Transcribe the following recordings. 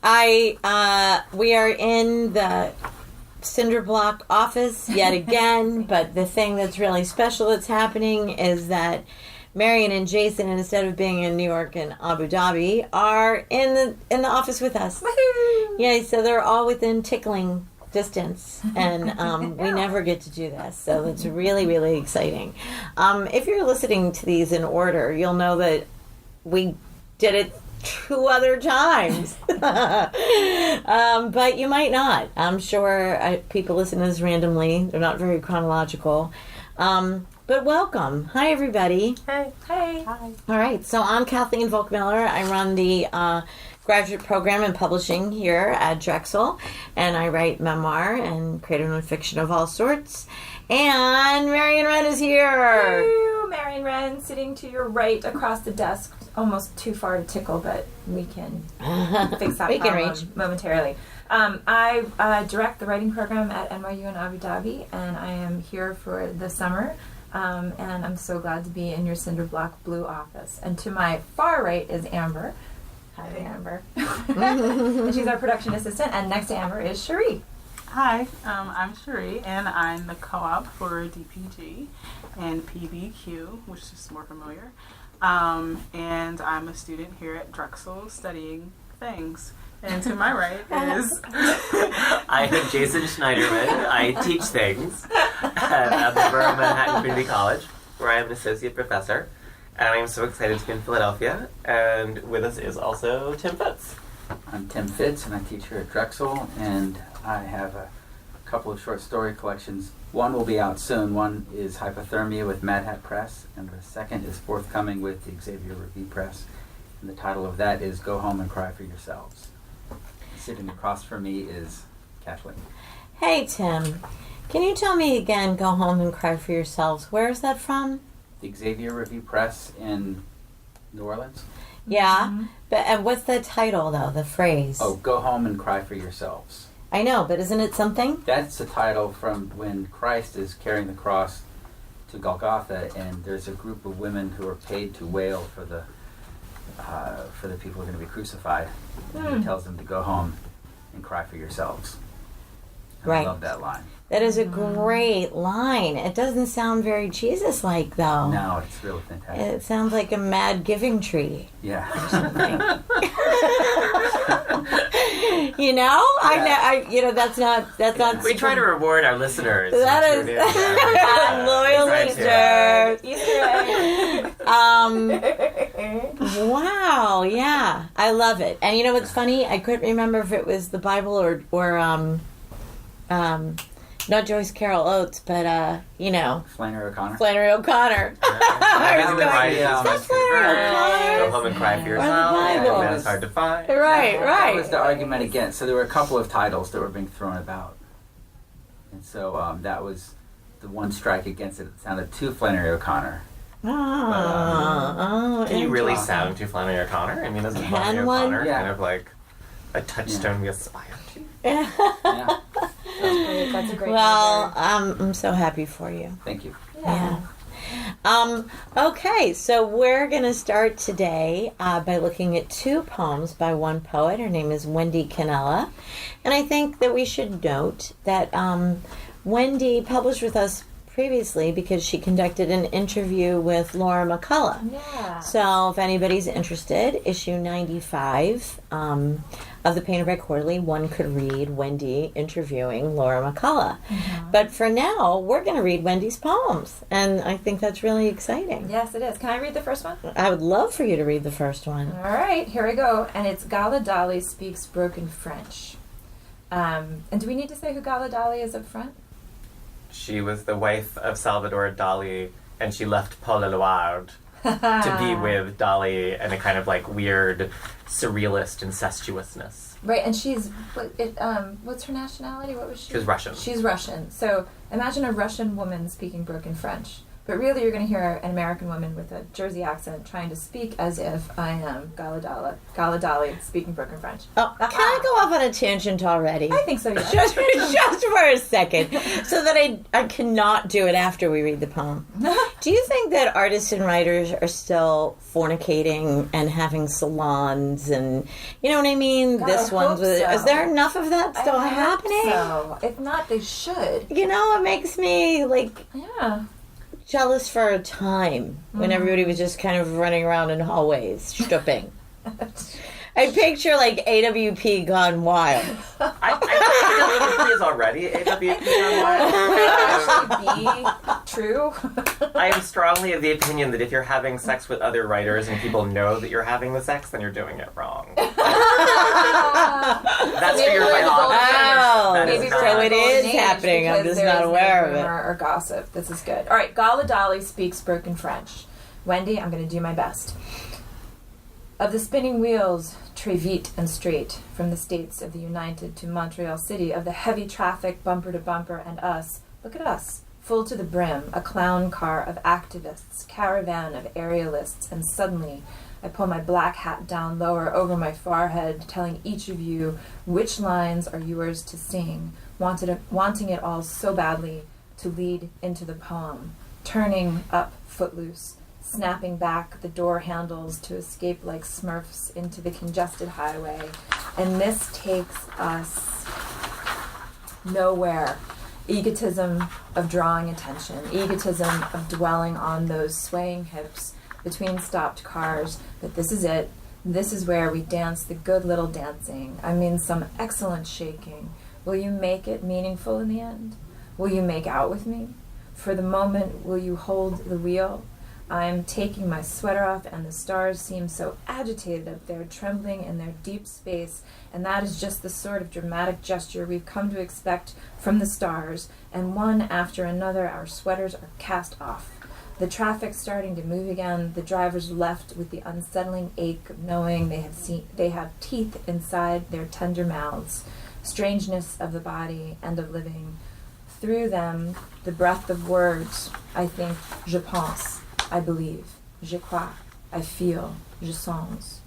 We are in the cinder block office yet again, but the thing that's really special that's happening is that Marion and Jason, instead of being in New York and Abu Dhabi, are in the office with us. Woohoo! Yeah, so they're all within tickling distance, and we never get to do this, so it's really, really exciting. If you're listening to these in order, you'll know that we did it 2 other times. But you might not. I'm sure people listen to this randomly. They're not very chronological. But welcome. Hi, everybody. Hey. Hi. All right. So I'm Kathleen Volkmiller. I run the graduate program in publishing here at Drexel. And I write memoir and creative nonfiction of all sorts. And Marion Wren is here. Woo! Marion Wren, sitting to your right across the desk. Almost too far to tickle, but we can fix that We can problem reach. momentarily. I direct the writing program at NYU in Abu Dhabi, and I am here for the summer. And I'm so glad to be in your cinder block blue office. And to my far right is Amber. Hi, Amber. And she's our production assistant. And next to Amber is Cherie. Hi, I'm Cherie, and I'm the co-op for DPG and PBQ, which is more familiar. And I'm a student here at Drexel studying things. And to my right is... I am Jason Schneiderman. I teach things at the Borough of Manhattan Community College, where I am an associate professor. And I am so excited to be in Philadelphia. And with us is also Tim Fitz. I'm Tim Fitz, and I teach here at Drexel, and I have a couple of short story collections. One will be out soon. One is Hypothermia with Mad Hat Press, and the second is forthcoming with the Xavier Review Press. And the title of that is Go Home and Cry for Yourselves. Sitting across from me is Kathleen. Hey, Tim. Can you tell me again, Go Home and Cry for Yourselves? Where is that from? The Xavier Review Press in New Orleans. Yeah. Mm-hmm. And what's the title, though, the phrase? Oh, Go Home and Cry for Yourselves. I know, but isn't it something? That's the title from when Christ is carrying the cross to Golgotha, and there's a group of women who are paid to wail for the people who are going to be crucified. And he tells them to go home and cry for yourselves. And Right. I love that line. That is a great line. It doesn't sound very Jesus-like, though. No, it's really fantastic. It sounds like a mad giving tree. Yeah. You know? That's not. We try to reward our listeners. That is loyal Right. listeners. Wow, yeah, I love it. And you know what's funny? I couldn't remember if it was the Bible or not Joyce Carol Oates, but Flannery O'Connor. Flannery O'Connor. Everything that right That's is Flannery O'Connor. Go home and cry for Or the yourself. Bible. Man is hard to find. Right. That was the argument against. So there were a couple of titles that were being thrown about. And so that was the one strike against it. It sounded too Flannery O'Connor. Can you really interesting. sound to Flannery O'Connor? I mean, isn't Can Flannery one? O'Connor Yeah. kind of like a touchstone we aspire to? Yeah. That's a great Well, number. I'm so happy for you. Thank you. Yeah. Okay, so we're going to start today by looking at 2 poems by one poet. Her name is Wendy Cannella. And I think that we should note that Wendy published with us previously because she conducted an interview with Laura McCullough. Yeah. So if anybody's interested, issue 95 of the Painted Bride Quarterly, one could read Wendy interviewing Laura McCullough. Mm-hmm. But for now, we're going to read Wendy's poems, and I think that's really exciting. Yes, it is. Can I read the first one? I would love for you to read the first one. All right, here we go. And it's Gala Dali Speaks Broken French. And do we need to say who Gala Dali is up front? She was the wife of Salvador Dali, and she left Paul Eluard to be with Dali in a kind of like weird, surrealist incestuousness. Right, and she's what's her nationality? What was she? She was Russian. She's Russian. So imagine a Russian woman speaking broken French. But really, you're going to hear an American woman with a Jersey accent trying to speak as if I am Gala Dali speaking broken French. Oh, can I go off on a tangent already? I think so, yeah. Just for a second, so that I cannot do it after we read the poem. Do you think that artists and writers are still fornicating and having salons and, you know what I mean? God, this I one's hope with, so. is there enough of that still I hope happening? So. If not, they should. You know, it makes me like Yeah. jealous for a time when everybody was just kind of running around in hallways stripping. I picture like AWP gone wild. I think AWP is already AWP online. Actually be true. I am strongly of the opinion that if you're having sex with other writers and people know that you're having the sex, then you're doing it wrong. That's for your biography. Oh, That is Maybe not- so it is Age happening. I'm because just there not is aware no of it. rumor or gossip. This is good. All right, Gala Dali speaks broken French. Wendy, I'm going to do my best. Of the spinning wheels, très vite and straight, from the States of the United to Montreal City, of the heavy traffic, bumper to bumper, and us, look at us, full to the brim, a clown car of activists, caravan of aerialists, and suddenly I pull my black hat down lower over my forehead, telling each of you which lines are yours to sing, wanting it all so badly to lead into the poem, turning up footloose, snapping back the door handles to escape like Smurfs into the congested highway. And this takes us nowhere. Egotism of drawing attention, egotism of dwelling on those swaying hips between stopped cars, but this is it. This is where we dance the good little dancing. I mean, some excellent shaking. Will you make it meaningful in the end? Will you make out with me? For the moment, will you hold the wheel? I'm taking my sweater off, and the stars seem so agitated up there, trembling in their deep space, and that is just the sort of dramatic gesture we've come to expect from the stars, and one after another our sweaters are cast off. The traffic starting to move again, the drivers left with the unsettling ache of knowing they have teeth inside their tender mouths, strangeness of the body and of living. Through them, the breath of words, I think, je pense, I believe, je crois, I feel, je sens.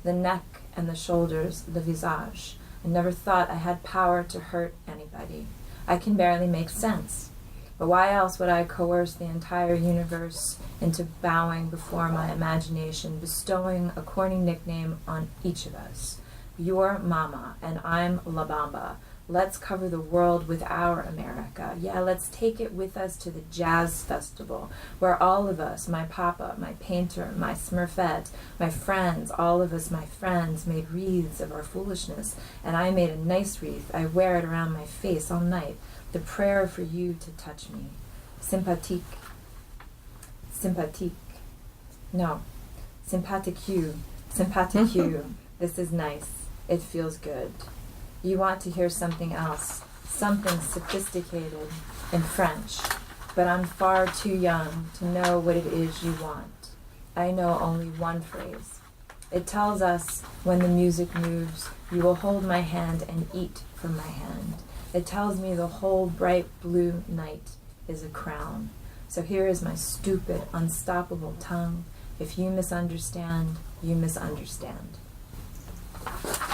The neck and the shoulders, le visage. I never thought I had power to hurt anybody. I can barely make sense. But why else would I coerce the entire universe into bowing before my imagination, bestowing a corny nickname on each of us? You're Mama, and I'm La Bamba. Let's cover the world with our America. Yeah, let's take it with us to the jazz festival, where all of us, my papa, my painter, my Smurfette, my friends, all of us, my friends, made wreaths of our foolishness, and I made a nice wreath. I wear it around my face all night. The prayer for you to touch me. Sympathique. Sympathique. No. Sympathique you. Sympathique you. This is nice. It feels good. You want to hear something else, something sophisticated in French, but I'm far too young to know what it is you want. I know only one phrase. It tells us when the music moves, you will hold my hand and eat from my hand. It tells me the whole bright blue night is a crown. So here is my stupid, unstoppable tongue. If you misunderstand, you misunderstand.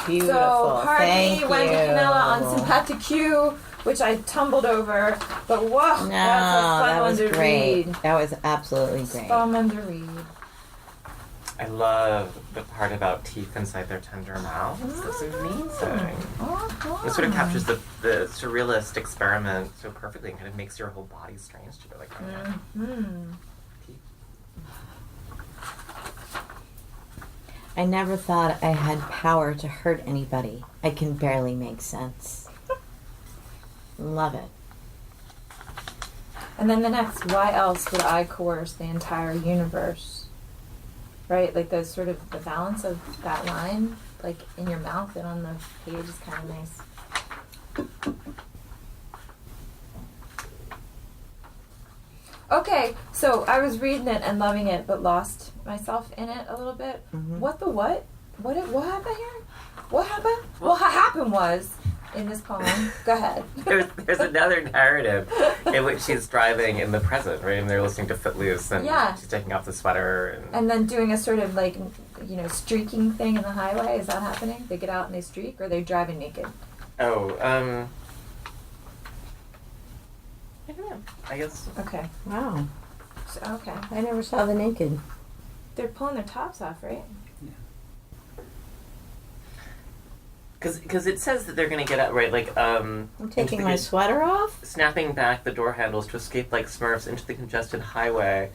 Beautiful. So, pardon Thank me, Wendy you. Cannella on Sympathique You, which I tumbled over, but whoa, No, that's a that fun was one to great. read. That was absolutely great. Fun one to read. I love the part about teeth inside their tender mouths. This is amazing. It sort of captures the surrealist experiment so perfectly and kind of makes your whole body strange to go like, oh yeah. Teeth. I never thought I had power to hurt anybody. I can barely make sense. Love it. And then the next, why else would I coerce the entire universe? Right? Like the sort of the balance of that line, like in your mouth and on the page is kind of nice. Okay, so I was reading it and loving it, but lost myself in it a little bit. Mhm. What the what? What happened here? What happened? Well, what happened was in this poem. Go ahead. There's another narrative in which she's driving in the present, right? And they're listening to Footloose, and Yeah. she's taking off the sweater. And then doing a sort of like, streaking thing in the highway. Is that happening? They get out and they streak, or are they driving naked? Oh, I don't know. I guess. Okay. Wow. So, okay. I never saw the naked. They're pulling their tops off, right? Because it says that they're going to get out, right? Like, I'm taking my sweater off? snapping back the door handles to escape like Smurfs into the congested highway.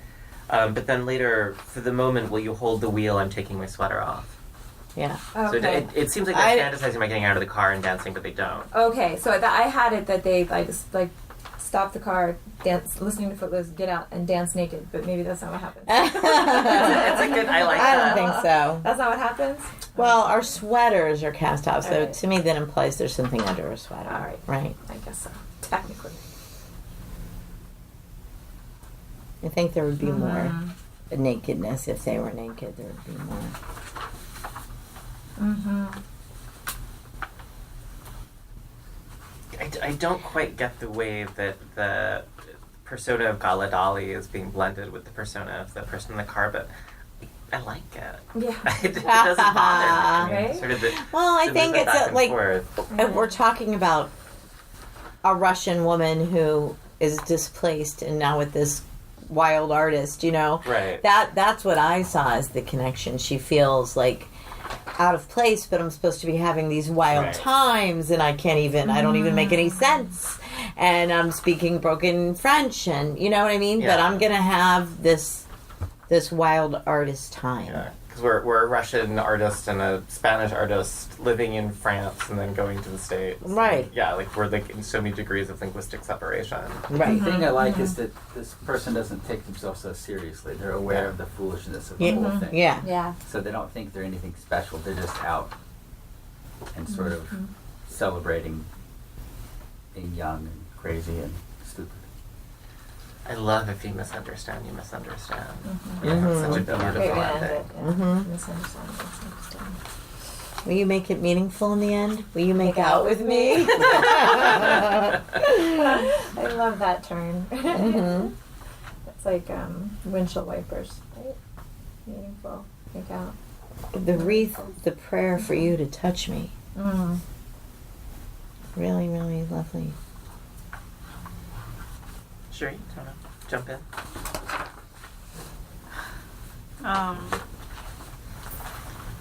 But then later, for the moment, will you hold the wheel? I'm taking my sweater off. Yeah. Okay. So it seems like they're fantasizing about getting out of the car and dancing, but they don't. Okay, so I had it that they like stop the car, dance, listening to Footloose, get out and dance naked, but maybe that's not what happens. It's a good. I like I that. don't think so. That's not what happens? Well, our sweaters are cast off, so All right. to me that implies there's something under a sweater. All right. Right. I guess so. Technically. I think there would be more Mm-hmm. nakedness if they were naked. There would be more. Mm-hmm. I don't quite get the way that the persona of Gala Dali is being blended with the persona of the person in the car, but I like it. Yeah. It doesn't bother me. Right? Sort of the, Well, I the think movement it's back and like forth. we're talking about a Russian woman who is displaced and now with this wild artist, Right. That's what I saw as the connection. She feels like out of place, but I'm supposed to be having these wild Right. times and I don't even make any sense. And I'm speaking broken French and you know what I mean? Yeah. But I'm going to have this wild artist time. Yeah, because we're a Russian artist and a Spanish artist living in France and then going to the States. Right. And, yeah, like we're like in so many degrees of linguistic separation. Right. The thing I like is that this person doesn't take themselves so seriously. They're aware of the foolishness of the Yeah. whole thing. Yeah. Yeah. So they don't think they're anything special. They're just out and sort of celebrating being young and crazy and stupid. I love if you misunderstand, you misunderstand. Mhm. Yeah, it's such a Mhm. beautiful Great way to end ending. it. Yeah. Mhm. Misunderstand, misunderstand. Will you make it meaningful in the end? Will you make out with me? I love that turn. Mhm. It's like windshield wipers, right? Meaningful. Make out. The wreath, the prayer for you to touch me. Mm. Really, really lovely. Sure, you want to jump in?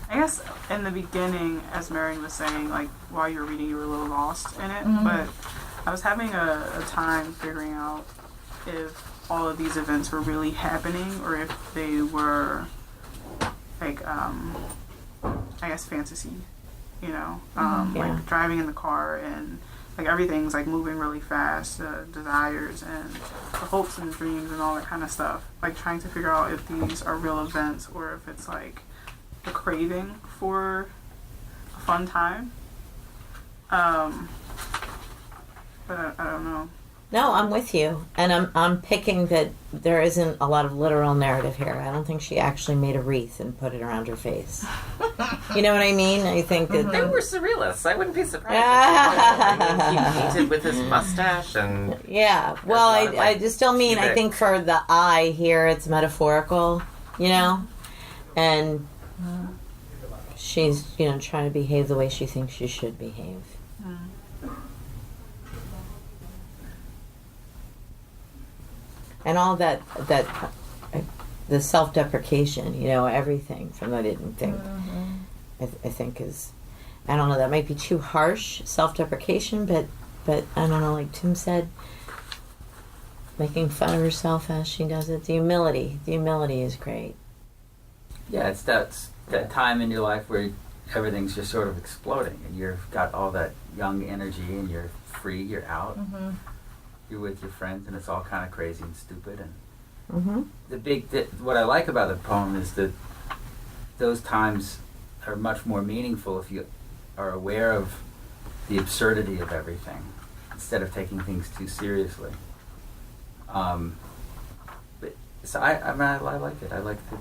I guess in the beginning, as Marion was saying, like while you were reading, you were a little lost in it. Mhm. But I was having a time figuring out if all of these events were really happening or if they were like, I guess fantasy, Yeah. like driving in the car and like everything's like moving really fast, desires and the hopes and dreams and all that kind of stuff. Like trying to figure out if these are real events or if it's like a craving for a fun time. But I don't know. No, I'm with you, and I'm picking that there isn't a lot of literal narrative here. I don't think she actually made a wreath and put it around her face. You know what I mean? I think that They were surrealists. I wouldn't be surprised. I mean, he painted with his mustache and yeah. Well, There's a lot of, I just don't mean. I cubic- think for the I here, it's metaphorical. And she's trying to behave the way she thinks she should behave. And all that the self-deprecation, everything from I didn't think. I think is, I don't know, that might be too harsh, self-deprecation, but I don't know, like Tim said, making fun of herself as she does it. The humility is great. Yeah, it's that time in your life where everything's just sort of exploding and you've got all that young energy and you're free, you're out, you're with your friends and it's all kind of crazy and stupid. And what I like about the poem is that those times are much more meaningful if you are aware of the absurdity of everything instead of taking things too seriously. So I like it. I like the.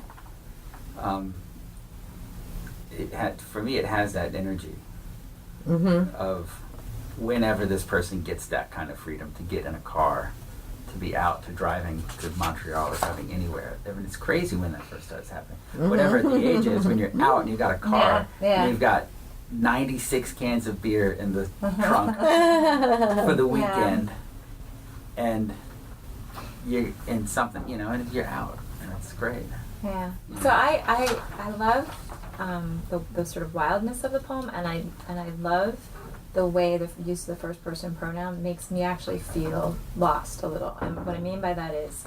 For me, it has that energy of whenever this person gets that kind of freedom to get in a car, to be out, to driving to Montreal or driving anywhere. I mean, it's crazy when that first starts happening. Whatever the age is, when you're out and you've got a car, and you've got 96 cans of beer in the trunk for the weekend, and you're in something, and you're out, and it's great. Yeah. So I love the sort of wildness of the poem, and I love the way the use of the first person pronoun makes me actually feel lost a little. And what I mean by that is,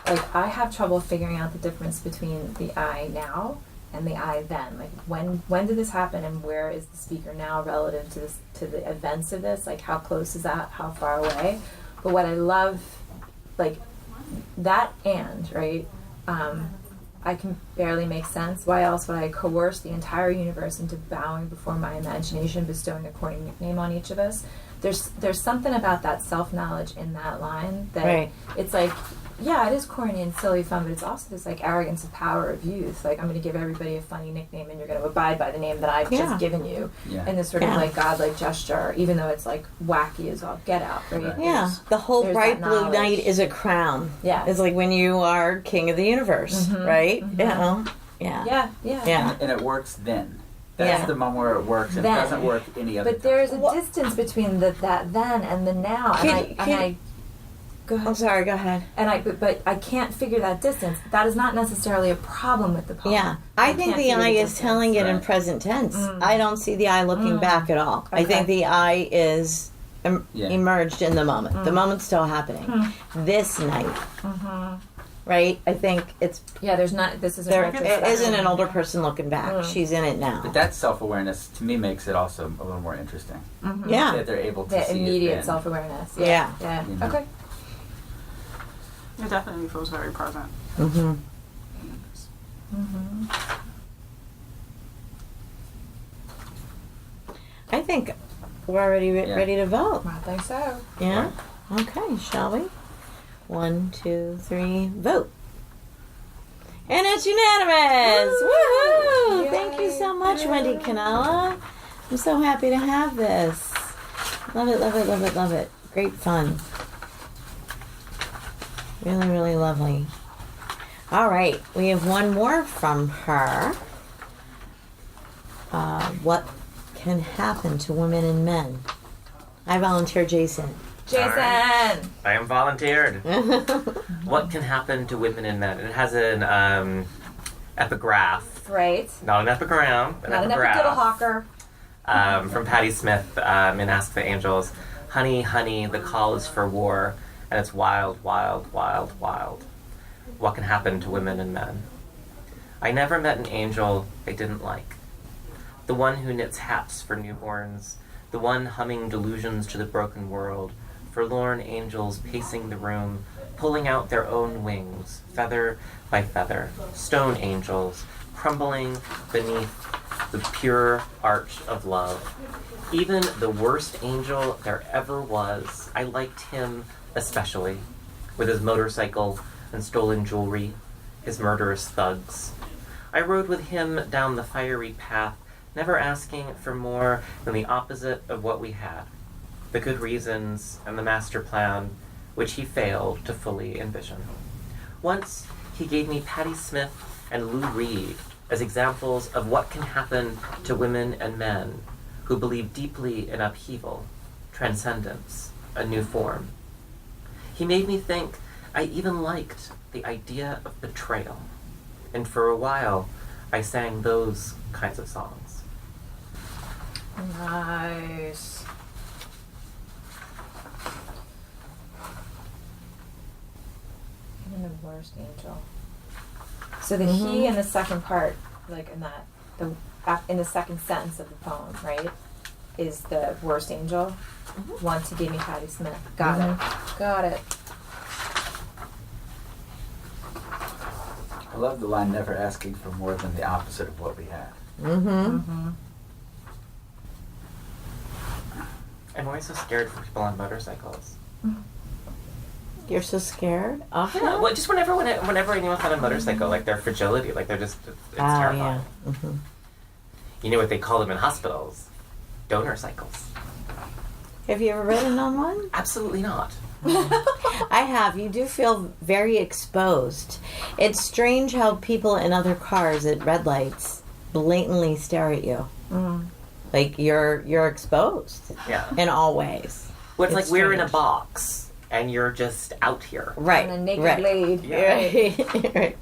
like, I have trouble figuring out the difference between the I now and the I then. Like, when did this happen, and where is the speaker now relative to the events of this? Like, how close is that? How far away? But what I love, like, that and, right, I can barely make sense. Why else would I coerce the entire universe into bowing before my imagination, bestowing a corny nickname on each of us? There's something about that self-knowledge in that line that it's like, yeah, it is corny and silly fun, but it's also this, like, arrogance of power of youth. Like, I'm going to give everybody a funny nickname, and you're going to abide by the name that I've just given you. In this sort of, like, godlike gesture, even though it's, like, wacky as all get out, right? Yeah, the whole bright blue night is a crown. Yeah. It's like when you are king of the universe, right? Yeah. And it works then. That's the moment where it works, and it doesn't work any other time. But there's a distance between that then and the now. Go ahead. I'm sorry, go ahead. And but I can't figure that distance. That is not necessarily a problem with the poem. Yeah. I think the I is telling it in present tense. I don't see the I looking back at all. Okay. I think the I is emerged in the moment. The moment's still happening. This night. Right? I think it's... Yeah, there's not... This is it isn't an older person looking back. She's in it now. But that self-awareness, to me, makes it also a little more interesting. Yeah. That they're able to see immediate it self-awareness. Yeah. Okay. It definitely feels very present. I think we're already ready to vote. I think so. Yeah? Okay, shall we? 1, 2, 3, vote. And it's unanimous! Woohoo! Yay. Thank you so much, Wendy Cannella. I'm so happy to have this. Love it, love it, love it, love it. Great fun. Really, really lovely. All right, we have one more from her. What can happen to women and men? I volunteer Jason. Jason! Right. I am volunteered. What can happen to women and men? It has an epigraph. Right. Not an epigram, Not an epididdle-hawker. From Patti Smith in Ask the Angels. Honey, honey, the call is for war, and it's wild, wild, wild, wild. What can happen to women and men? I never met an angel I didn't like. The one who knits hats for newborns, the one humming delusions to the broken world, forlorn angels pacing the room, pulling out their own wings, feather by feather, stone angels, crumbling beneath the pure arch of love. Even the worst angel there ever was, I liked him especially, with his motorcycle and stolen jewelry, his murderous thugs. I rode with him down the fiery path, never asking for more than the opposite of what we had, the good reasons and the master plan, which he failed to fully envision. Once, he gave me Patti Smith and Lou Reed as examples of what can happen to women and men who believe deeply in upheaval, transcendence, a new form. He made me think I even liked the idea of betrayal, and for a while, I sang those kinds of songs. Nice. Even the worst angel. So the he in the second part, like in that, in the second sentence of the poem, right, is the worst angel. Once he gave me Patti Smith. Got it. I love the line, never asking for more than the opposite of what we had. I'm always so scared for people on motorcycles. You're so scared? Often? Yeah, well, just whenever anyone's on a motorcycle, like their fragility, like they're just, it's terrifying. Yeah. You know what they call them in hospitals? Donor cycles. Have you ever ridden on one? Absolutely not. I have. You do feel very exposed. It's strange how people in other cars at red lights blatantly stare at you. Like you're exposed Yeah. in all ways. Well, it's like we're in a strange. box and you're just out here. Right. On a naked right. blade. Yeah. Right.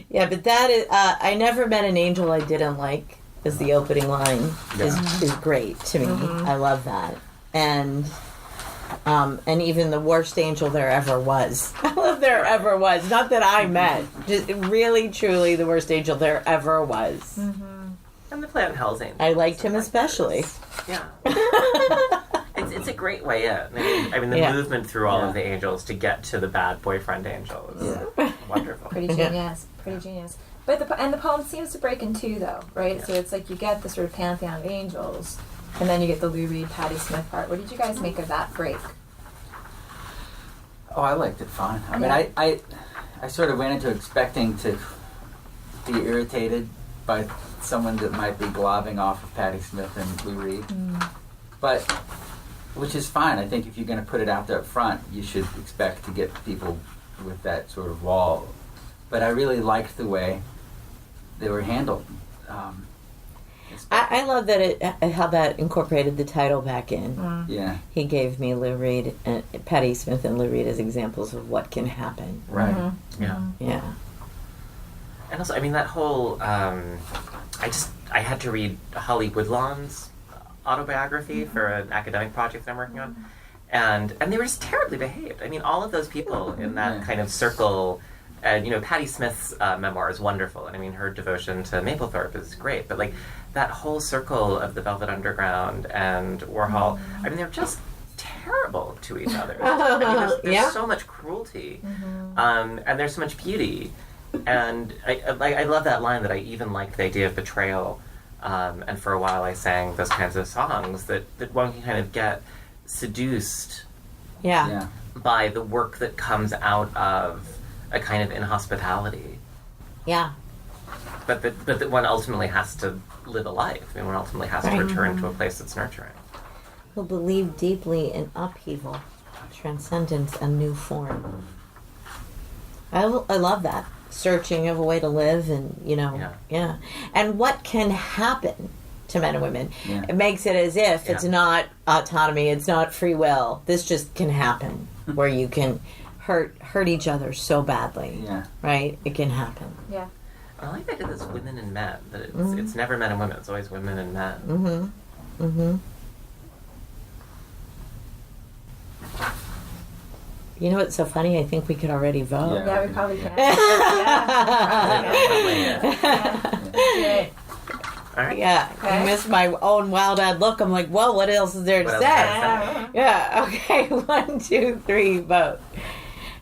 Yeah, but that is. I never met an angel I didn't like. Is the opening line is great to me. I love that, and even the worst angel there ever was. I love there ever was. Not that I met. Just really, truly, the worst angel there ever was. And the Planet Hell's Angels. I liked him and especially. Yeah. It's a great way in. I mean the Yeah. movement through all of the angels to get to the bad boyfriend angel is wonderful. Pretty genius. Pretty genius. But the poem seems to break in two, though, right? So it's like you get the sort of pantheon of angels, and then you get the Lou Reed, Patti Smith part. What did you guys make of that break? Oh, I liked it fine. I mean, I sort of went into expecting to be irritated by someone that might be globbing off of Patti Smith and Lou Reed. But, which is fine. I think if you're going to put it out there up front, you should expect to get people with that sort of wall. But I really liked the way they were handled. I love that how that incorporated the title back in. Yeah. He gave me Lou Reed, and Patti Smith and Lou Reed as examples of what can happen. Right. Yeah. Yeah. And also, I mean, that whole, I had to read Holly Woodlawn's autobiography for an academic project I'm working on. And they were just terribly behaved. I mean, all of those people in that kind of circle, and, Patti Smith's memoir is wonderful. And I mean, her devotion to Mapplethorpe is great. But, like, that whole circle of the Velvet Underground and Warhol, I mean, they're just terrible to each other. I mean, there's so much cruelty. And there's so much beauty. And I love that line that I even liked the idea of betrayal. And for a while I sang those kinds of songs that one can kind of get seduced Yeah. by the work that comes out of a kind of inhospitality. Yeah. But that one ultimately has to live a life. I mean, one ultimately has to return to a place that's nurturing. Who believe deeply in upheaval, transcendence, and new form. I love that. Searching of a way to live and, yeah. And what can happen to men and women. Yeah. It makes it as if it's not autonomy, it's not free will. This just can happen where you can hurt each other so badly. Yeah. Right? It can happen. Yeah. I like that it's women and men. That it's never men and women. It's always women and men. You know what's so funny? I think we could already vote. Yeah. Yeah, we probably can. Yeah. All right. Yeah, Okay. I missed my own wild-eyed look. I'm like, well, what else is there to What say? else is there to say? Yeah, okay, 1, 2, 3, vote.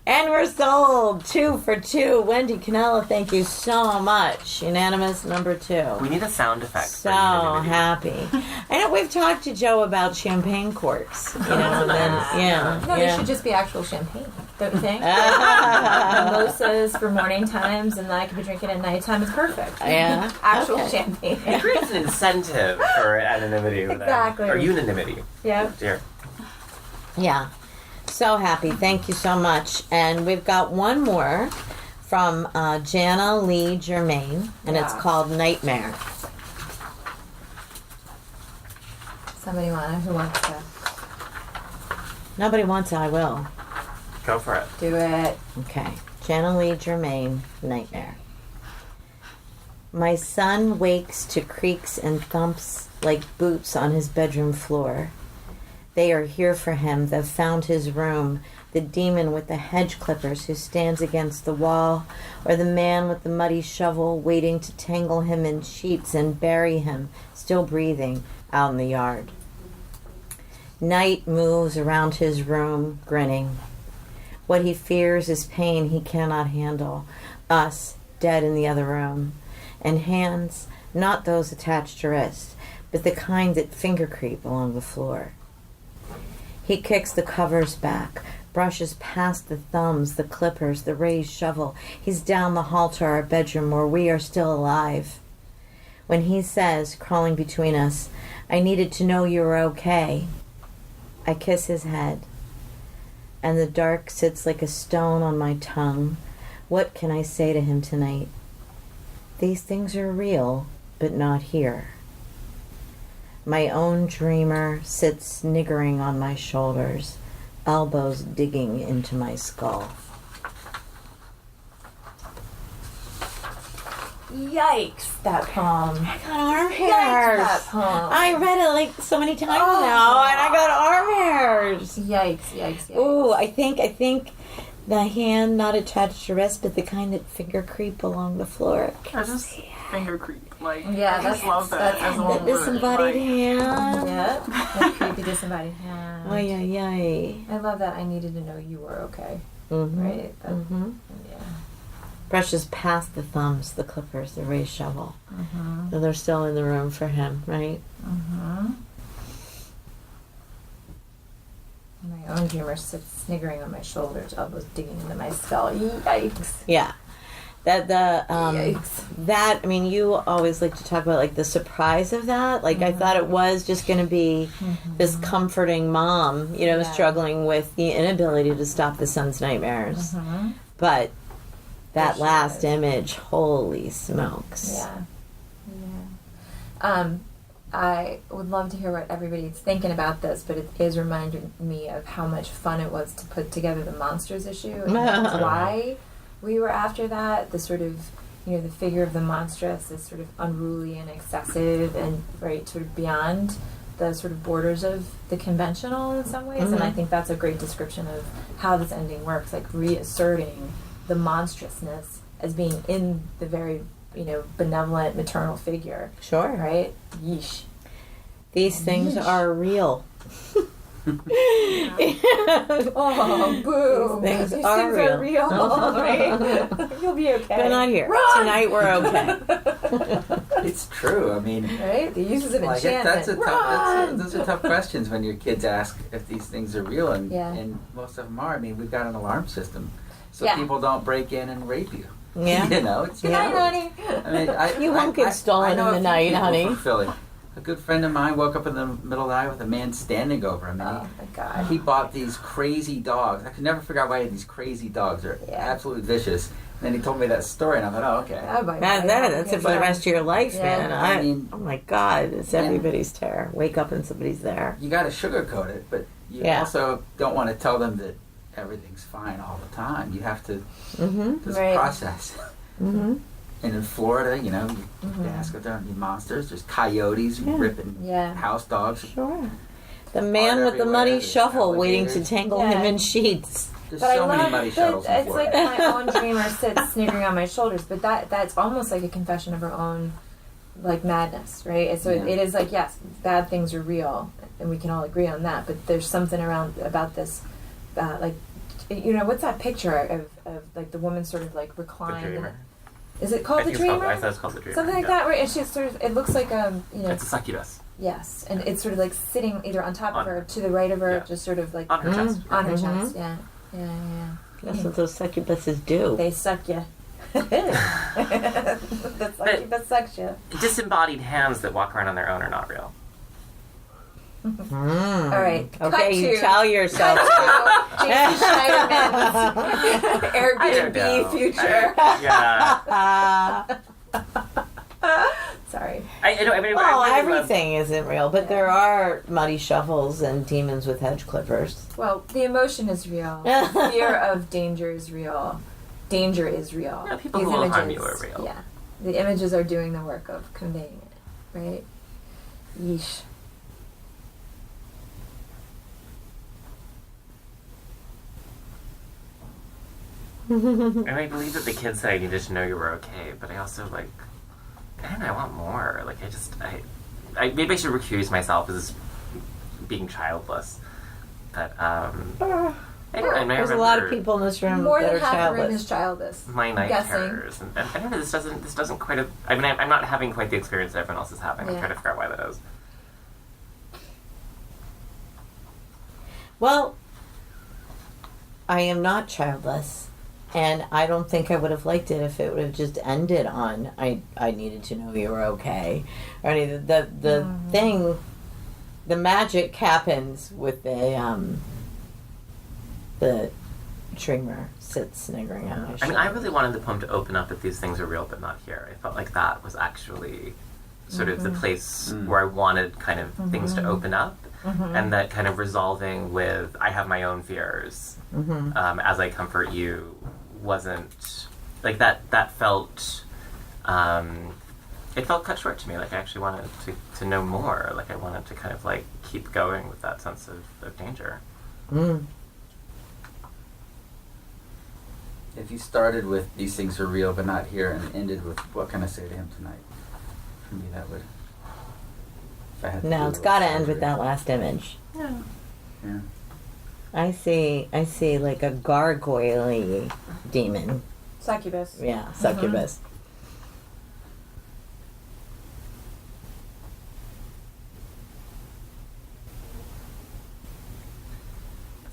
And we're sold. 2 for 2. Wendy Cannella, thank you so much. Unanimous number 2. We need a sound effect. So for unanimity. happy. I know we've talked to Joe about champagne corks. And then, No, they should just be actual champagne, don't you think? Mimosas for morning times, and then I could be drinking at nighttime. It's perfect. Yeah. Actual Okay. champagne. It creates an incentive for anonymity. with that. Exactly. Or unanimity. Yeah. Oh, dear. Yeah. So happy. Thank you so much. And we've got one more from Jana-Lee Germaine, and it's Yeah. called Nightmare. Somebody who wants to Nobody wants it, I will. Go for it. do it. Okay. Jana-Lee Germaine, Nightmare. My son wakes to creaks and thumps like boots on his bedroom floor. They are here for him. They've found his room. The demon with the hedge clippers who stands against the wall, or the man with the muddy shovel waiting to tangle him in sheets and bury him, still breathing, out in the yard. Night moves around his room, grinning. What he fears is pain he cannot handle. Us, dead in the other room. And hands, not those attached to wrists, but the kind that finger creep along the floor. He kicks the covers back, brushes past the thumbs, the clippers, the raised shovel. He's down the hall to our bedroom where we are still alive. When he says, crawling between us, I needed to know you were okay, I kiss his head, and the dark sits like a stone on my tongue. What can I say to him tonight? These things are real, but not here. My own dreamer sits sniggering on my shoulders, elbows digging into my skull. Yikes, that poem. I got arm Yikes, hairs. that poem. I read it like so many times now, and I got arm hairs. Yikes. Ooh, I think the hand not attached to wrist, but the kind that finger creep along the floor. I just finger creep. Like, Yeah, I just that's- love that. that's- as a The woman. disembodied Like, hand. Yeah, that creepy disembodied hand. Oh, yeah. I love that. I needed to know you were okay. Mm-hmm. Right? That, Mm-hmm. Yeah. Brushes past the thumbs, the clippers, the raised shovel. Mm-hmm. So they're still in the room for him, right? Mm-hmm. My own dreamer sits sniggering on my shoulders, elbows digging into my skull. Yikes. Yeah. Yikes. That, I mean, you always like to talk about like the surprise of that. Like I thought it was just going to be this comforting mom, you know, Yeah. struggling with the inability to stop the son's nightmares. Mm-hmm. But that There she last is. image, holy smokes. Yeah. I would love to hear what everybody's thinking about this, but it is reminding me of how much fun it was to put together the monsters issue and why we were after that. The sort of, you know, the figure of the monstrous is sort of unruly and excessive and right sort of beyond the sort of borders of the conventional in some ways. And I think that's a great description of how this ending works, like reasserting the monstrousness as being in the very, you know, benevolent maternal figure. Sure. Right? Yeesh. These things Yeesh. are real. Oh, boo. These things These are things real. are real, right? You'll be okay. But not here. Run! Tonight we're okay. It's true. I mean, Right? The uses of like enchantment. those are tough questions when your kids ask if these things are real, and Yeah. and most of them are. I mean, we've got an alarm system, so Yeah. people don't break in and rape you. Yeah. You know, it's Good Yeah. night, honey. I mean, You won't get stolen know in the a few night, people honey. from Philly. A good friend of mine woke up in the middle of the night with a man standing over him. Oh, And my God. he bought these crazy dogs. I could never figure out why he had these crazy dogs. They're Yeah. absolutely vicious. And then he told me that story, and I thought, oh, okay. Oh, my That's God. it for the rest of your life, Yeah. man. I mean- oh my God, it's everybody's terror. Wake up and somebody's there. You got to sugarcoat it, but you Yeah. also don't want to tell them that everything's fine all the time. You have to Mm-hmm. just Right. process. Mm-hmm. And in Florida, you know, you ask if there are any monsters. There's coyotes Yeah. ripping Yeah. house dogs. Sure. The man with the everywhere, muddy there's shovel waiting to alligators. tangle Yeah. him in sheets. There's But so I many love muddy that shuttles in it's Florida. like my own dreamer sits sniggering on my shoulders, but that's almost like a confession of her own, like, madness, right? And so Yeah. it is like, yes, bad things are real, and we can all agree on that, but there's something about this, like, you know, what's that picture of like the woman sort of like The reclined? Dreamer. Is it called I The think it's called- Dreamer? I thought it's called The Dreamer. Something like yeah. that, right? And she's sort of, it looks like you know, It's a succubus. yes, and it's sort of like sitting either on top of On- her, to the right of her, yeah. just sort of like On her chest. on her Mhm. chest. Yeah. That's what those succubuses do. They suck you. That's succubus sucks you. Disembodied hands that walk around on their own are not real. Mm. All right. Okay, cut you to- tell yourself. Jason Schneiderman's I don't know. Airbnb future. Yeah. Sorry. I mean, Well, I really love- everything isn't real, but there are muddy shovels and demons with hedge clippers. Well, the emotion is real. Fear of danger is real. Danger is real. Yeah, people These who will images, harm you are real. Yeah. The images are doing the work of conveying it, right? Yeesh. And I believe that the kid said I needed to know you were okay, but I also like, I don't know, I want more. Like I maybe I should recuse myself as being childless. But I don't know. There's a lot of people in this room More that than are half the room childless. is childless. My night guessing. terrors, and I don't know. This doesn't quite. I mean, I'm not having quite the experience that everyone else is having. I'm Yeah. trying to figure out why that is. Well, I am not childless, and I don't think I would have liked it if it would have just ended on I needed to know you were okay, or any the thing the magic happens with the dreamer sits sniggering on my I shoulder. mean, I really wanted the poem to open up that these things are real but not here. I felt like that was actually sort of the place where I wanted kind of things to open up, and that kind of resolving with I have my own fears as I comfort you wasn't like that. That felt it felt cut short to me. Like I actually wanted to know more. Like I wanted to kind of like keep going with that sense of danger. If you started with these things are real but not here and ended with what can I say to him tonight? For me, that would. If I had to No, do it's a got to little end with surgery. that last image. Yeah. Yeah. I see like a gargoyle demon. Succubus. Yeah, succubus.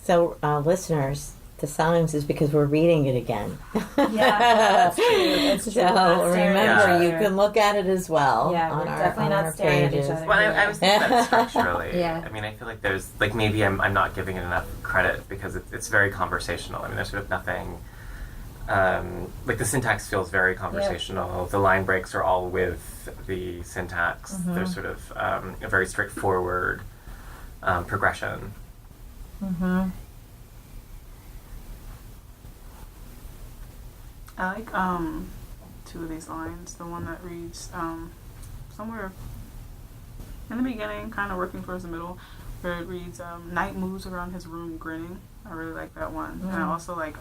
So, listeners, the silence is because we're reading it again. Yeah, that's true. It's true. So We're not staring at remember, each you other. can look at it as well. Yeah, on we're our, definitely on not our staring at each pages. other. Well, I was thinking that structurally. Yeah. I mean, I feel like there's like maybe I'm not giving it enough credit because it's very conversational. I mean, there's sort of nothing. Like the syntax feels very conversational. The line breaks are all with the syntax. There's sort of a very straightforward progression. I like two of these lines. The one that reads somewhere in the beginning, kind of working towards the middle, where it reads night moves around his room grinning. I really like that one. And I also like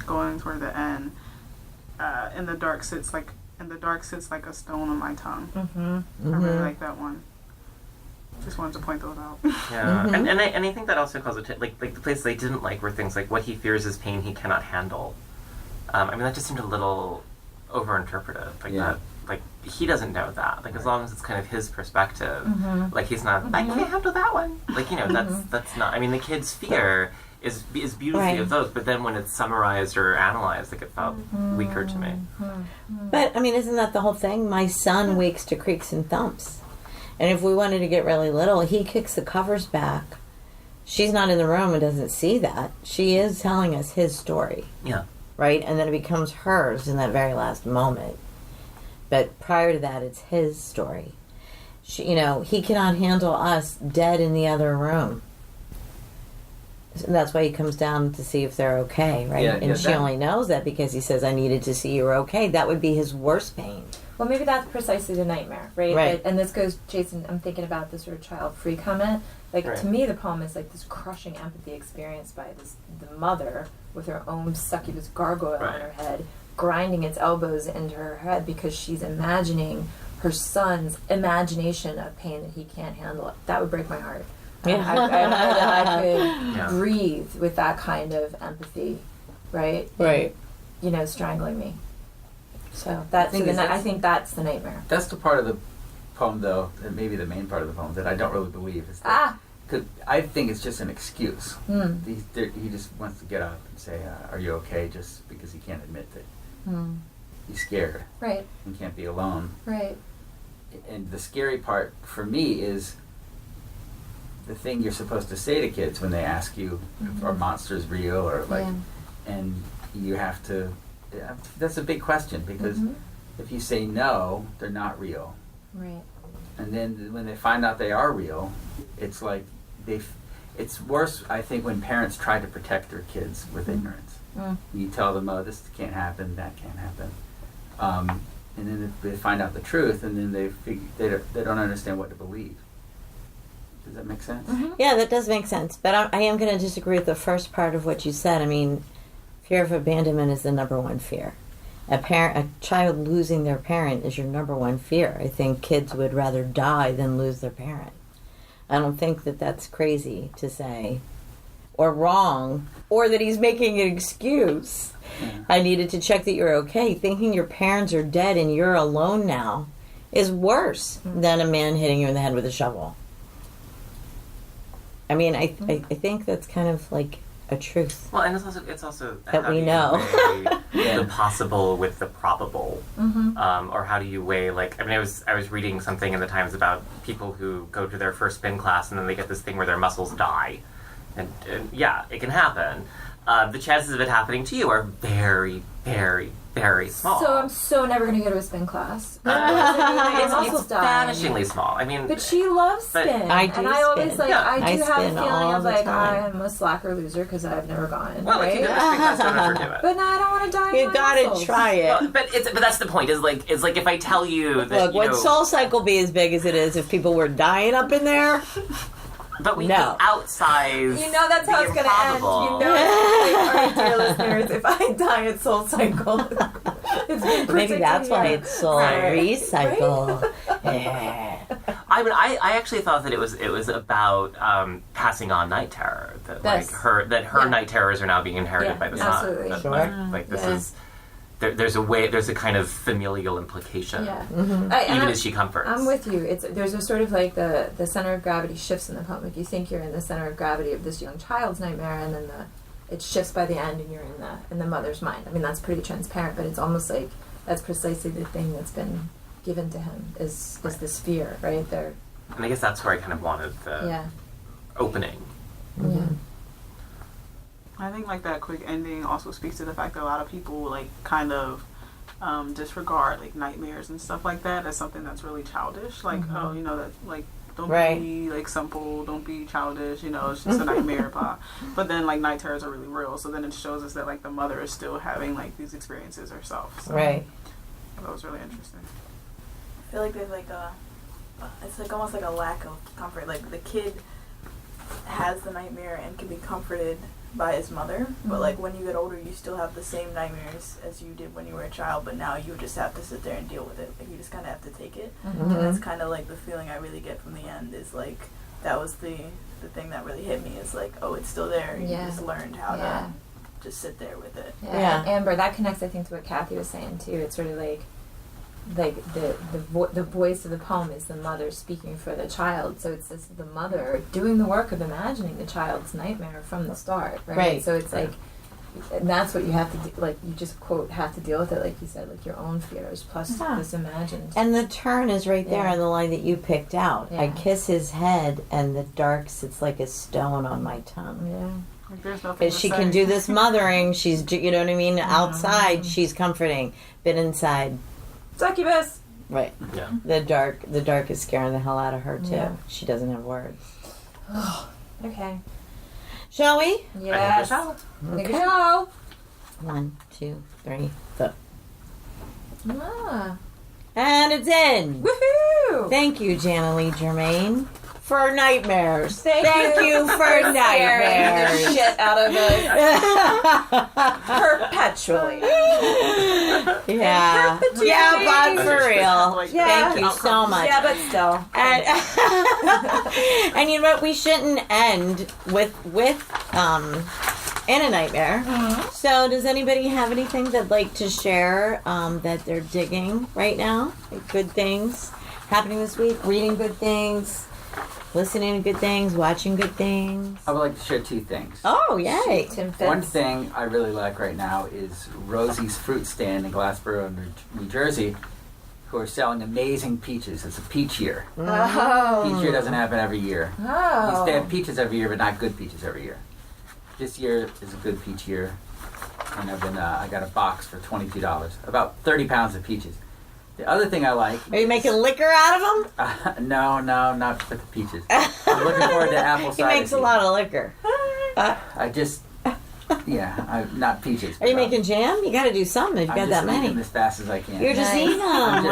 going toward the end. In the dark sits like a stone on my tongue. I really like that one. Just wanted to point those out. Yeah, and I think that also calls it like the places I didn't like were things like what he fears is pain he cannot handle. I mean, that just seemed a little overinterpreted. Like that, like he doesn't know that. Like as long as it's kind of his perspective, like he's not. I can't handle that one. Like that's not. I mean, the kid's fear is beautifully evoked, but then when it's summarized or analyzed, like it felt weaker to me. But, I mean, isn't that the whole thing? My son wakes to creaks and thumps. And if we wanted to get really little, he kicks the covers back. She's not in the room and doesn't see that. She is telling us his story. Yeah. Right? And then it becomes hers in that very last moment. But prior to that, it's his story. She, he cannot handle us dead in the other room. And that's why he comes down to see if they're okay, right? And she only knows that because he says, I needed to see you were okay. That would be his worst pain. Well, maybe that's precisely the nightmare, right? Right. And this goes, Jason, I'm thinking about the sort of child-free comment. Like, to me, the poem is like this crushing empathy experienced by the mother with her own succubus gargoyle on her head, grinding its elbows into her head because she's imagining her son's imagination of pain that he can't handle. That would break my heart. I could breathe with that kind of empathy, right? Right. Strangling me. So I think that's the nightmare. That's the part of the poem, though, and maybe the main part of the poem that I don't really believe is that. Cause I think it's just an excuse. He just wants to get up and say, "Are you okay?" Just because he can't admit that he's scared, right, and can't be alone, right. And the scary part for me is the thing you're supposed to say to kids when they ask you, "Are monsters real?" or like, and you have to. That's a big question because if you say no, they're not real. Right. And then when they find out they are real, it's like it's worse, I think, when parents try to protect their kids with ignorance. You tell them, "Oh, this can't happen, that can't happen," and then they find out the truth, and then they don't understand what to believe. Does that make sense? Yeah, that does make sense. But I am going to disagree with the first part of what you said. I mean, fear of abandonment is the number one fear. A child losing their parent is your number one fear. I think kids would rather die than lose their parent. I don't think that that's crazy to say, or wrong, or that he's making an excuse. I needed to check that you're okay. Thinking your parents are dead and you're alone now is worse than a man hitting you in the head with a shovel. I mean, I think that's kind of like a truth. Well, and it's also That how we do you know. weigh the possible with the probable, or how do you weigh I mean, I was reading something in the Times about people who go to their first spin class and then they get this thing where their muscles die, and yeah, it can happen. The chances of it happening to you are very, very, very small. So I'm so never going to go to a spin class. It's muscles die. vanishingly small. I mean, But she loves But spin. I do and I always spin. Yeah. I do I have a spin feeling all of the like time. I'm a slacker loser because I've never gone. well, if you right? go to a spin class, don't overdo it. But now I don't want to die. You in my gotta muscles. try it. Well, but that's the point. Is like if I tell you that Look, would Soul Cycle be as big as it is if people were dying up in there? but we No. can outsize. You know that's how the it's going to end. improbable. You know, all right, dear listeners, if I die at Soul Cycle, it's been Maybe that's why predicted it's Soul Right. Recycle. Yeah. I mean, I actually thought that it was about passing on night terror. That That's- her yeah. night terrors are now being inherited Yeah, by the sun. absolutely. That, Sure. like this Yeah. is there's a kind of familial implication. Yeah. Mm-hmm. Even as she comforts. I'm with you. There's a sort of like the center of gravity shifts in the poem. Like you think you're in the center of gravity of this young child's nightmare, and then it shifts by the end, and you're in the mother's mind. I mean, that's pretty transparent, but it's almost like that's precisely the thing that's been given to him is this fear, right there. And I guess that's where I kind of wanted the Yeah. opening. Yeah. I think like that quick ending also speaks to the fact that a lot of people like kind of disregard like nightmares and stuff like that as something that's really childish. Like, oh, you know, that like don't Right. be like simple, don't be childish, you know, it's just a nightmare, blah. But then like night terrors are really real, so then it shows us that like the mother is still having like these experiences herself. So Right. that was really interesting. I feel like there's like it's like almost like a lack of comfort. Like the kid has the nightmare and can be comforted by his mother, but like when you get older, you still have the same nightmares as you did when you were a child. But now you just have to sit there and deal with it. Like you just kind of have to take it. And that's kind of like the feeling I really get from the end. Is like that was the thing that really hit me. Is like, oh, it's still there. You Yeah. just learned how Yeah. to just sit there with it. Yeah. Amber, that connects, I think, to what Kathy was saying too. It's sort of like the voice of the poem is the mother speaking for the child. So it's the mother doing the work of imagining the child's nightmare from the start, right? Right. So it's like, and that's what you have to do. Like you just quote have to deal with it, like you said, like your own fears plus Yeah. this imagined. And the turn is right there Yeah. in the line that you picked out. I Yeah. kiss his head, and the dark sits like a stone on my tongue. Yeah. Like there's nothing Because to she say. can do this mothering. She's, you know what I mean? Outside, she's comforting. But inside, Succubus. right. Yeah. The dark is scaring the hell out of her, too. Yeah. She doesn't have words. Okay. Shall we? Yes. I Make a show. 1, 2, 3, 4. Ah. And it's in. Woohoo! Thank you, Jana-Lee Germaine, for nightmares. Thank you for scaring the nightmares. shit out of us perpetually. Yeah. Yeah, but for real. Yeah. Thank you so much. Yeah, but still. And, and you know what? We shouldn't end with in a nightmare. So, does anybody have anything they'd like to share that they're digging right now? Like good things happening this week? Reading good things, listening to good things, watching good things. I would like to share two things. Oh, yay! Tim One Fitz. thing I really like right now is Rosie's Fruit Stand in Glassboro, New Jersey, who are selling amazing peaches. It's a peach year. Oh. Peach year doesn't happen every year. Oh. They have peaches every year, but not good peaches every year. This year is a good peach year, and I got a box for $22, about 30 pounds of peaches. The other thing I like. Are you making liquor out of them? No, not with the peaches. I'm looking forward to apple He cider. makes a lot of liquor. I just, not peaches. Are you but, making jam? You got to do something. You've I'm got just that eating many. them as fast as I can. You're just Nice. eating them. I'm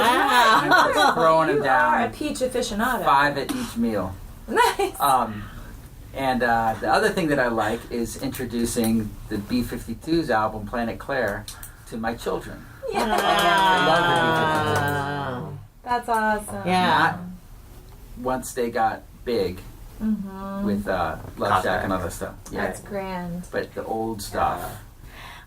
just Wow. throwing them You are a down. peach aficionado. 5 at each meal. Nice. And the other thing that I like is introducing the B-52s album, Planet Claire, to my children. Yeah. Wow. That's awesome. Yeah. Not once they got big Mm-hmm. with Love Shack and other stuff. Yeah. That's grand. But the old stuff,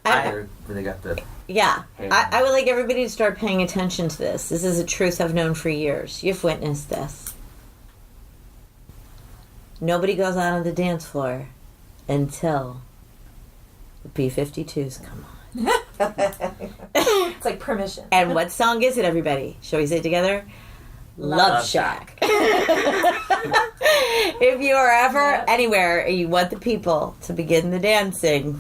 I- where they got the Yeah. hair. I would like everybody to start paying attention to this. This is a truth I've known for years. You've witnessed this. Nobody goes out on the dance floor until B-52s, come on. It's like permission. And what song is it, everybody? Shall we say it together? Love Shack. If you are ever anywhere and you want the people to begin the dancing,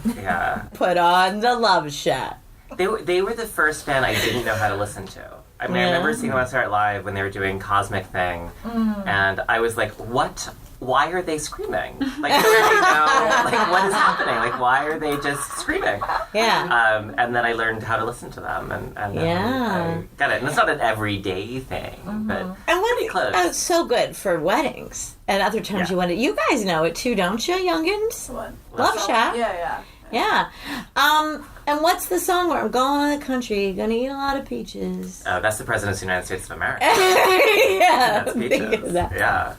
put on the Love Shack. They were the first band I didn't know how to listen to. I mean, I remember seeing them on Saturday Night Live when they were doing Cosmic Thing, and I was like, what? Why are they screaming? Like, don't they know? Like, what is happening? Like, why are they just screaming? Yeah. And then I learned how to listen to them, and I got it. And it's not an everyday thing, but And pretty close. it's so good for weddings. And other times you want it. You guys know it too, don't you, youngins? What? Love Shack. Yeah. Yeah. And what's the song where I'm going to the country, gonna eat a lot of peaches? Oh, that's the President of the United States of America. Yeah. That's peaches. Yeah.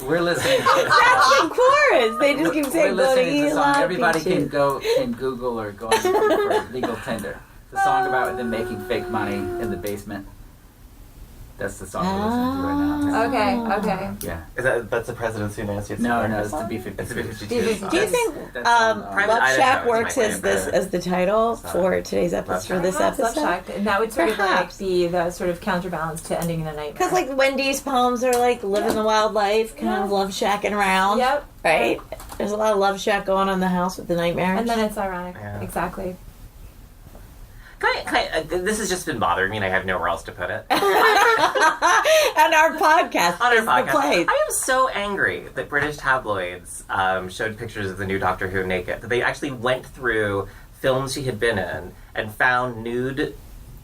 We're listening. That's the chorus. They just keep We're saying, go to listening eat to a a lot song. of Everybody peaches. can Google or go on YouTube for Legal Tender. The song about them making fake money in the basement. That's the song we're listening to right now. Okay. Yeah. That's the President of the United States of No, America? it's the song? B-52. It's the B-52. B-52. Do you think That's on, Private Love Idaho Shack is my works as favorite. the title So, for today's episode? For this Perhaps Love episode? Shack. And that would sort of Perhaps. like be the sort of counterbalance to ending in a nightmare. Because like Wendy's poems are like living the wild life, kind of love shacking around. Yep. Right? There's a lot of love shack going on in the house with the nightmares. And then it's ironic. Yeah. Exactly. This has just been bothering me, and I have nowhere else to put it. and our podcast. On our is the podcast, place. I am so angry that British tabloids showed pictures of the new Doctor Who naked. That they actually went through films she had been in and found nude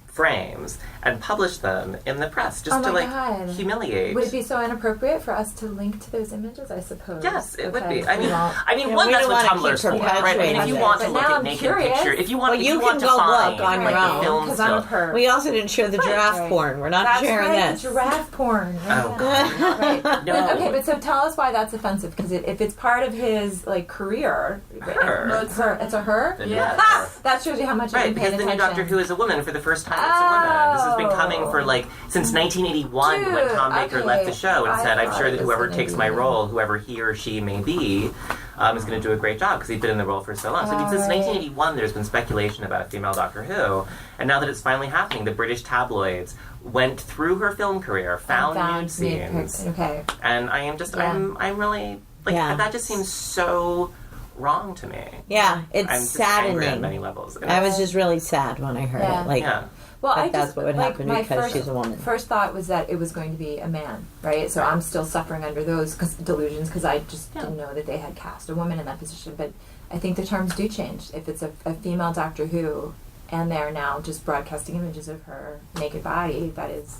frames and published them in the press just to my God. humiliate. Would it be so inappropriate for us to link to those images? I suppose. Yes, it would Okay, be. I we mean, won't. one, we that's don't what wanna Tumblr's keep for, right? I mean, if you perpetuating want it. to But look now at I'm naked curious. picture, if you want, Well, if you you can want to go find look on like, your the own. film Because I'm a stuff. perv. We also didn't show the giraffe Right. porn. We're not That's sharing right, this. the giraffe porn. Oh, God. Right. No. But, okay, but so tell us why that's offensive. Because if it's part of his like career, Her. No, it's her. It's a her. Yeah. That shows you how much Right, you've been because paying the new attention. Doctor Who is a woman for the first time. It's a woman. This has been coming for like since 1981 when Tom Baker left the show and I said, "I'm thought sure it that was whoever gonna takes be- my role, whoever he or she may be, is going to do a great job because he's been in the role for so long." So I mean, since Right. 1981, there's been speculation about a female Doctor Who, and now that it's finally happening, the British tabloids went through her film career, found nude scenes, Okay. and I am just, Yeah. I'm really like Yeah. that. Just seems so wrong to me. Yeah, it's I'm just angry on saddening. many levels. I was just really sad when I heard Yeah. it. Like, yeah. Well, But I that's just, what would like, happen my because first, she's a woman. First thought was that it was going to be a man, right? So I'm still suffering under those delusions because I just didn't know that they had cast a woman in that position. But I think the terms do change. If it's a female Doctor Who, and they're now just broadcasting images of her naked body, that is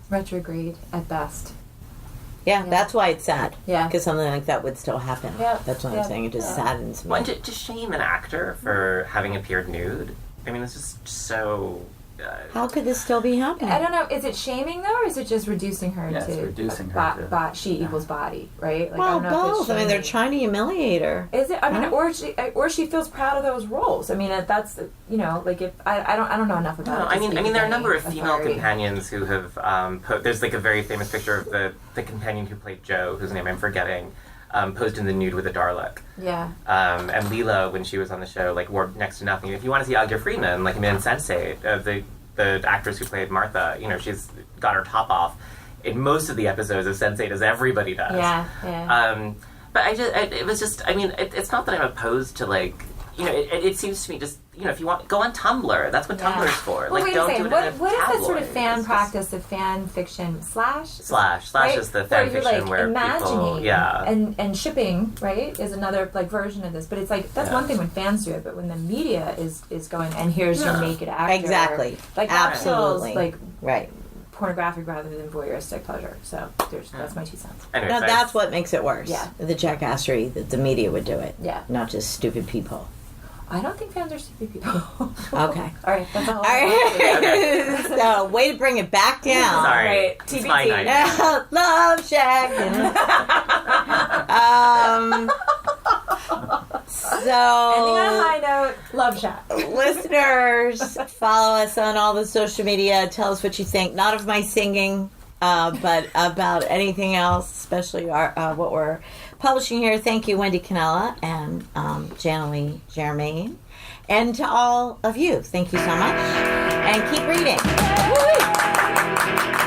retrograde at best. yeah, Yeah. that's why it's sad. Yeah. Because something like that would still happen. Yeah. That's what Yeah. I'm saying. It just Yeah. saddens me. Well, and to shame an actor for having appeared nude, I mean, it's just so. How could this still be happening? I don't know. Is it shaming though, or is it just reducing her Yeah, to it's reducing her to- she equals body, right? Like, I Well, don't know if it's both. I mean, they're shaming. trying to humiliate her. Is it? I mean, Huh? or she feels proud of those roles. I mean, that's like if I don't know enough about No, it. I to mean, speak there are a with number any of female authority. companions who have. There's like a very famous picture of the companion who played Jo, whose name I'm forgetting, posed in the nude with a Dalek. Yeah. And Leela, when she was on the show, like wore next to nothing. If you want to see Agda Freeman, like in Sense8, the actress who played Martha, she's got her top off in most of the episodes of Sense8, as everybody does. Yeah. Yeah. But it was just, I mean, it's not that I'm opposed to, like, it seems to me just, if you want, go on Tumblr. That's what Tumblr's for. Well, Like, wait a don't second. do it in a What is that sort tabloid. of fan It's just- practice of fan fiction Slash right? is the Where fan you're, fiction like, where imagining people, yeah. and shipping, right, is another like version of this. But it's like that's Yeah. one thing when fans do it, but when the media is going and here's your Yeah. naked actor, Exactly. like that Absolutely. feels like Right. pornographic rather than voyeuristic pleasure. So that's my 2 cents. Anyway, No, so that's what makes it worse. Yeah. The jackassery that the media would do it. Yeah. Not just stupid people. I don't think fans are stupid people. Okay. All right, that's all. All right. So, way to bring it back down. Sorry. Right, It's TBT. my night. Love Shack. So, Ending on a high note, Love Shack. listeners, follow us on all the social media. Tell us what you think. Not of my singing, but about anything else, especially what we're publishing here, thank you, Wendy Cannella and Jana-Lee Germaine. And to all of you, thank you so much. And keep reading. Woo!